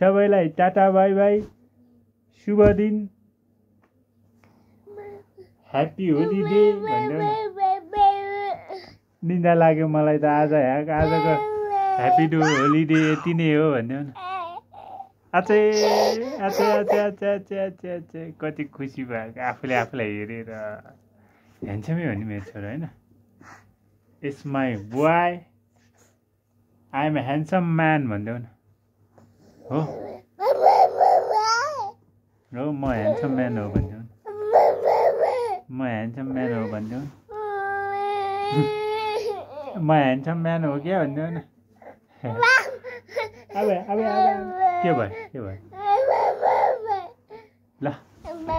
सबैलाई tata bye by शुभ दिन ह्याप्पी होलिडे भन्नु निन्दा लाग्यो मलाई त आजको ह्याप्पी टु होलिडे यति नै हो भन्नु आचे कति खुसी भएको आफूलाई हेरेर ह्यान्डसमै हो नि मेरो छोरा होइन it's my boy I am handsome man भन्देऊ न हो म ह्यान्डसम म्यान हो भन्देऊ म ह्यान्डसम म्यान हो भन्देऊ म ह्यान्डसम म्यान हो क्या भन्देऊ न अब के भयो ल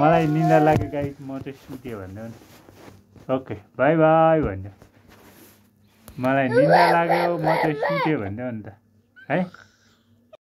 मलाई निन्दा लाग्यो गाई म चाहिँ सुतेँ भन्देऊ न ओके बाई बाई भन्देऊ मलाई निन्दा लाग्यो म चाहिँ सुतेँ भन्देऊ नि त है